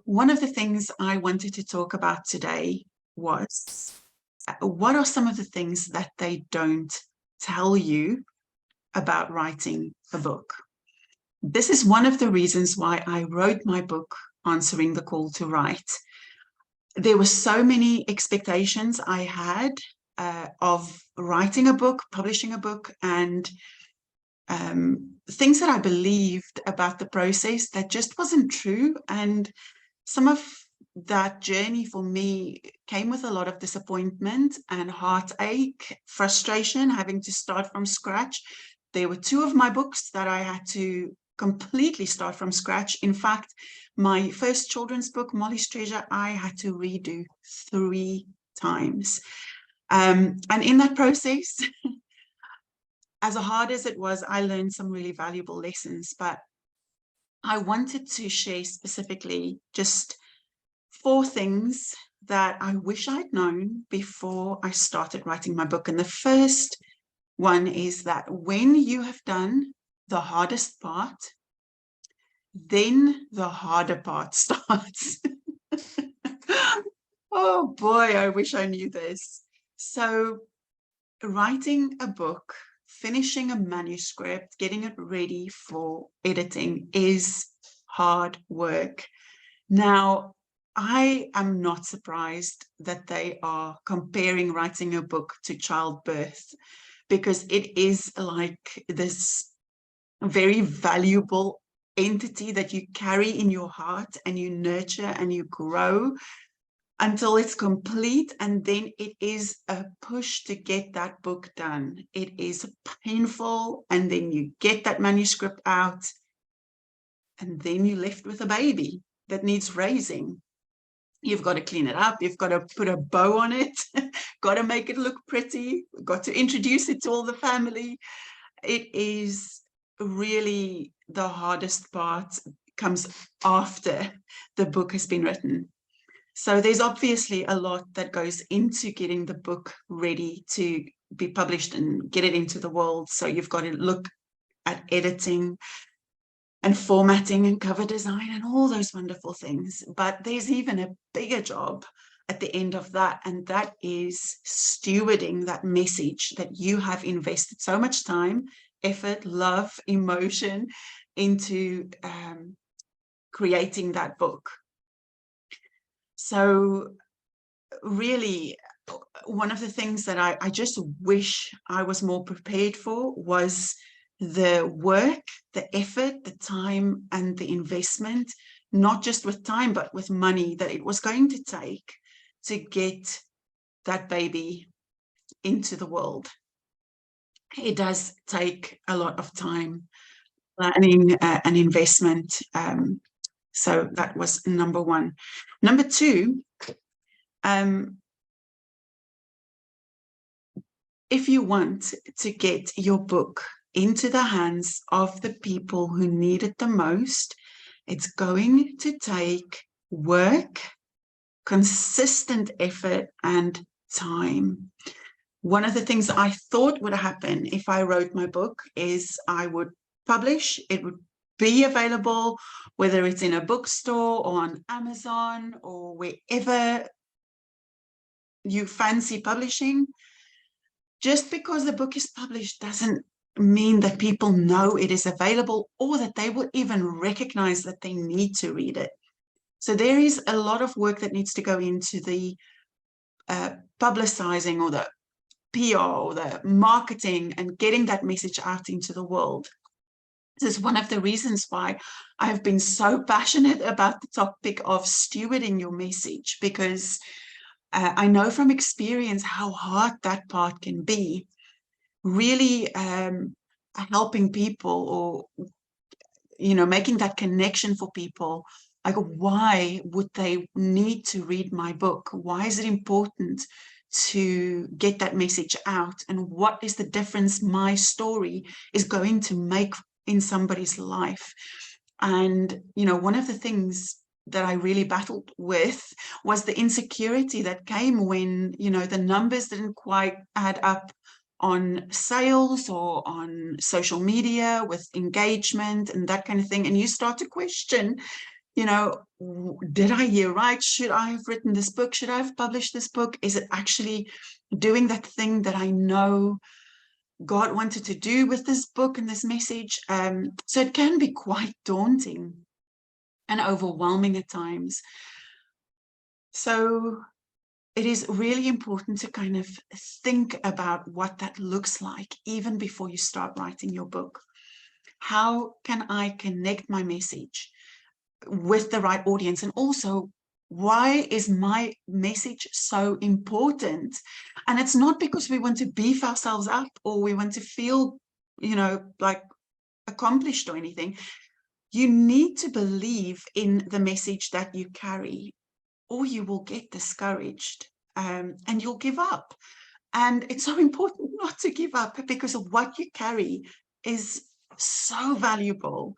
one of the things I wanted to talk about today was what are some of the things that they don't tell you about writing a book? This is one of the reasons why I wrote my book, Answering the Call to Write. There were so many expectations I had of writing a book, publishing a book, and things that I believed about the process that just wasn't true. And some of that journey for me came with a lot of disappointment and heartache, frustration, having to start from scratch. There were two of my books that I had to completely start from scratch. In fact, my first children's book, Molly's Treasure, I had to redo 3 times. And in that process, as hard as it was, I learned some really valuable lessons. But I wanted to share specifically just 4 things that I wish I'd known before I started writing my book. And the first one is that when you have done the hardest part, then the harder part starts. Oh boy, I wish I knew this. So writing a book, finishing a manuscript, getting it ready for editing is hard work. Now, I am not surprised that they are comparing writing a book to childbirth, because it is like this very valuable entity that you carry in your heart and you nurture and you grow until it's complete, and then it is a push to get that book done. It is painful, and then you get that manuscript out, and then you're left with a baby that needs raising. You've got to clean it up, you've got to put a bow on it, got to make it look pretty, got to introduce it to all the family. It is really the hardest part, comes after the book has been written. So there's obviously a lot that goes into getting the book ready to be published and get it into the world. So you've got to look at editing and formatting and cover design and all those wonderful things. But there's even a bigger job at the end of that, and that is stewarding that message that you have invested so much time, effort, love, emotion into creating that book. So really, one of the things that I just wish I was more prepared for was the work, the effort, the time, and the investment, not just with time, but with money, that it was going to take to get that baby into the world. It does take a lot of time, planning, and investment. So that was number 1. Number 2, if you want to get your book into the hands of the people who need it the most, it's going to take work, consistent effort, and time. One of the things I thought would happen if I wrote my book is I would publish, it would be available, whether it's in a bookstore or on Amazon or wherever you fancy publishing. Just because the book is published doesn't mean that people know it is available or that they will even recognize that they need to read it. So there is a lot of work that needs to go into the publicizing or the PR or the marketing and getting that message out into the world. This is one of the reasons why I've been so passionate about the topic of stewarding your message, because I know from experience how hard that part can be. Really helping people, or making that connection for people, like why would they need to read my book? Why is it important to get that message out, and what is the difference my story is going to make in somebody's life? And one of the things that I really battled with was the insecurity that came when the numbers didn't quite add up on sales or on social media with engagement and that kind of thing, and you start to question you know, did I hear right? Should I have written this book? Should I have published this book? Is it actually doing that thing that I know God wanted to do with this book and this message? So it can be quite daunting and overwhelming at times. So it is really important to kind of think about what that looks like even before you start writing your book. How can I connect my message with the right audience? And also, why is my message so important? And it's not because we want to beef ourselves up or we want to feel, you know, like accomplished or anything. You need to believe in the message that you carry, or you will get discouraged, and you'll give up. And it's so important not to give up, because of what you carry is so valuable.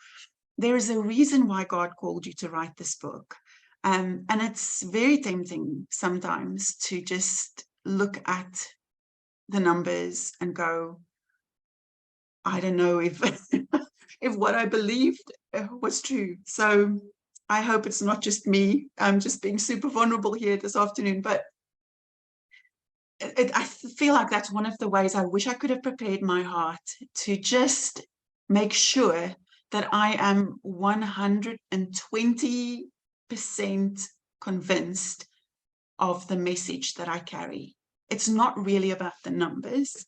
There is a reason why God called you to write this book. And it's very tempting sometimes to just look at the numbers and go, I don't know if if what I believed was true. So I hope it's not just me. I'm just being super vulnerable here this afternoon, but I feel like that's one of the ways I wish I could have prepared my heart to just make sure that I am 120% convinced of the message that I carry. It's not really about the numbers.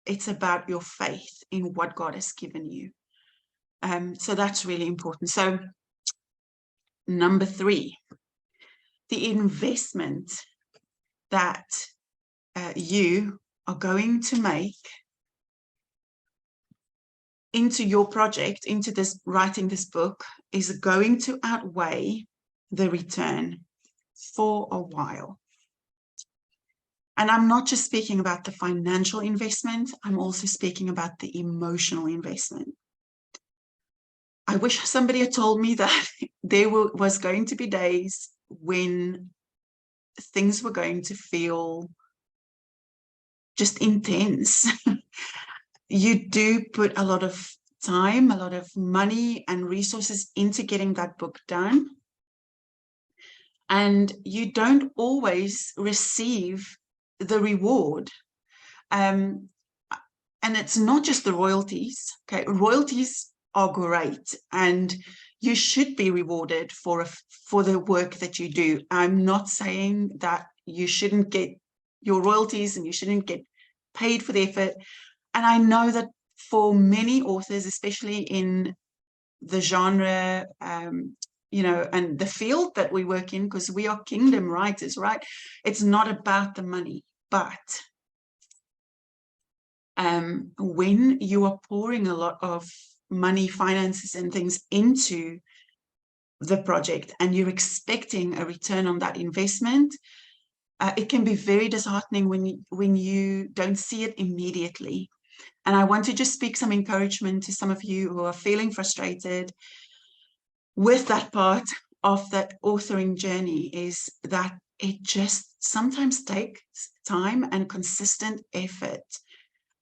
It's about your faith in what God has given you. So that's really important. So number 3, the investment that you are going to make into your project, into this writing this book, is going to outweigh the return for a while. And I'm not just speaking about the financial investment, I'm also speaking about the emotional investment. I wish somebody had told me that there was going to be days when things were going to feel just intense. You do put a lot of time, a lot of money and resources into getting that book done. And you don't always receive the reward. And it's not just the royalties. Okay, royalties are great, and you should be rewarded for the work that you do. I'm not saying that you shouldn't get your royalties and you shouldn't get paid for the effort. And I know that for many authors, especially in the genre, you know, and the field that we work in, because we are kingdom writers, right? It's not about the money, but when you are pouring a lot of money, finances, and things into the project, and you're expecting a return on that investment, it can be very disheartening when you don't see it immediately. And I want to just speak some encouragement to some of you who are feeling frustrated with that part of that authoring journey, is that it just sometimes takes time and consistent effort.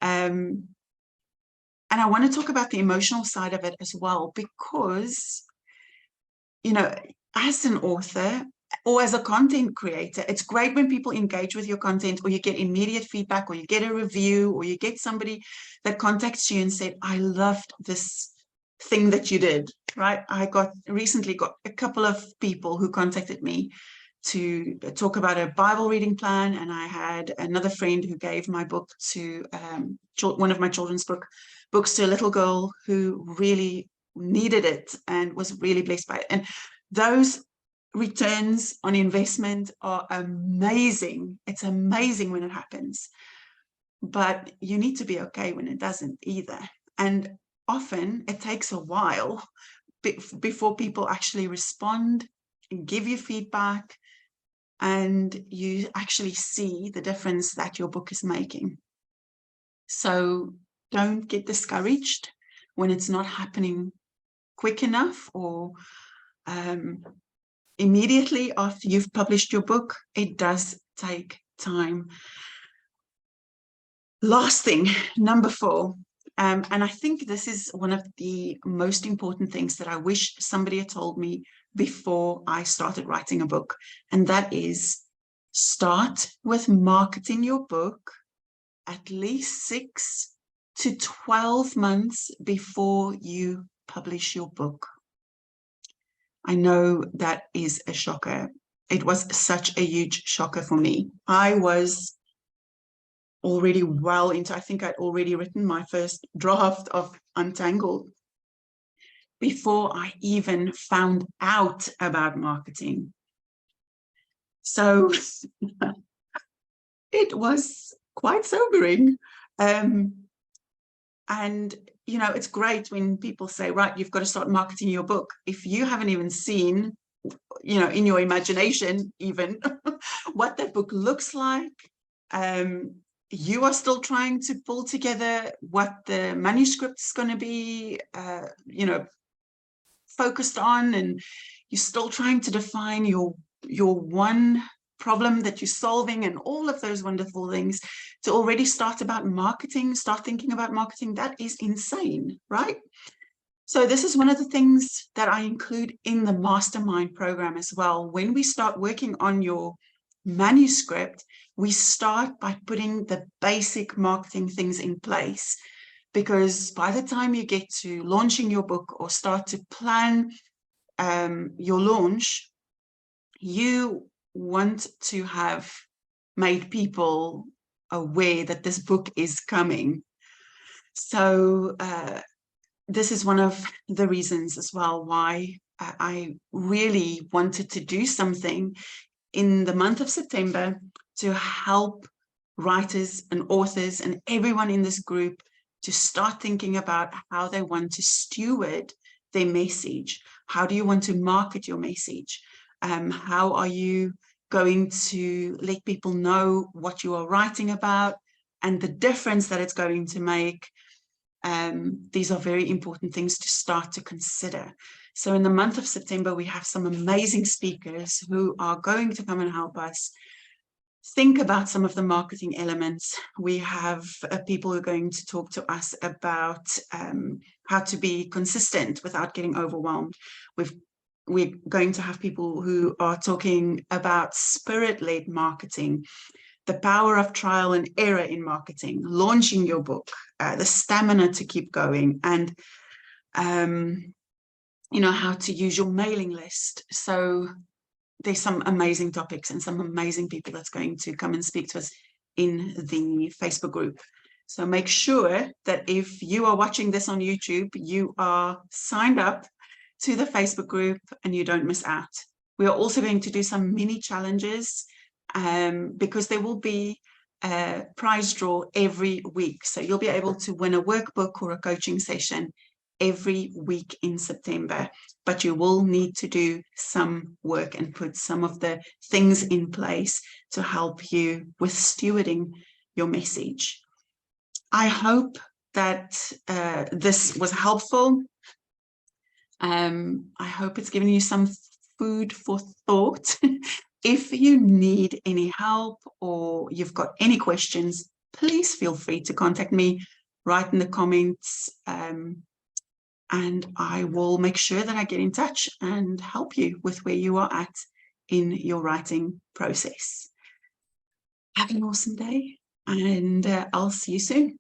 And I want to talk about the emotional side of it as well, because, you know, as an author or as a content creator, it's great when people engage with your content, or you get immediate feedback, or you get a review, or you get somebody that contacts you and said, I loved this thing that you did, right? I recently got a couple of people who contacted me to talk about a Bible reading plan, and I had another friend who gave my book to one of my children's books to a little girl who really needed it and was really blessed by it. And those returns on investment are amazing. It's amazing when it happens, but you need to be okay when it doesn't either. And often it takes a while before people actually respond and give you feedback, and you actually see the difference that your book is making. So don't get discouraged when it's not happening quick enough, or immediately after you've published your book. It does take time. Last thing, number 4, and I think this is one of the most important things that I wish somebody had told me before I started writing a book. And that is, start with marketing your book at least 6 to 12 months before you publish your book. I know that is a shocker. It was such a huge shocker for me. I was already well into, I think I'd already written my first draft of Untangled before I even found out about marketing. So it was quite sobering. And, you know, it's great when people say, right, you've got to start marketing your book. If you haven't even seen, you know, in your imagination, even what that book looks like, you are still trying to pull together what the manuscript is going to be, you know, focused on, and you're still trying to define your one problem that you're solving and all of those wonderful things, to already start about marketing, start thinking about marketing, that is insane, right? So this is one of the things that I include in the mastermind program as well. When we start working on your manuscript, we start by putting the basic marketing things in place, because by the time you get to launching your book or start to plan your launch, you want to have made people aware that this book is coming. So this is one of the reasons as well why I really wanted to do something in the month of September to help writers and authors and everyone in this group to start thinking about how they want to steward their message. How do you want to market your message? How are you going to let people know what you are writing about and the difference that it's going to make? These are very important things to start to consider. So in the month of September, we have some amazing speakers who are going to come and help us think about some of the marketing elements. We have people who are going to talk to us about how to be consistent without getting overwhelmed. We're going to have people who are talking about spirit-led marketing, the power of trial and error in marketing, launching your book, the stamina to keep going, and you know, how to use your mailing list. So there's some amazing topics and some amazing people that's going to come and speak to us in the Facebook group. So make sure that if you are watching this on YouTube, you are signed up to the Facebook group and you don't miss out. We are also going to do some mini challenges because there will be a prize draw every week. So you'll be able to win a workbook or a coaching session every week in September, but you will need to do some work and put some of the things in place to help you with stewarding your message. I hope that this was helpful. I hope it's given you some food for thought. If you need any help or you've got any questions, please feel free to contact me, write in the comments, and I will make sure that I get in touch and help you with where you are at in your writing process. Have an awesome day, and I'll see you soon.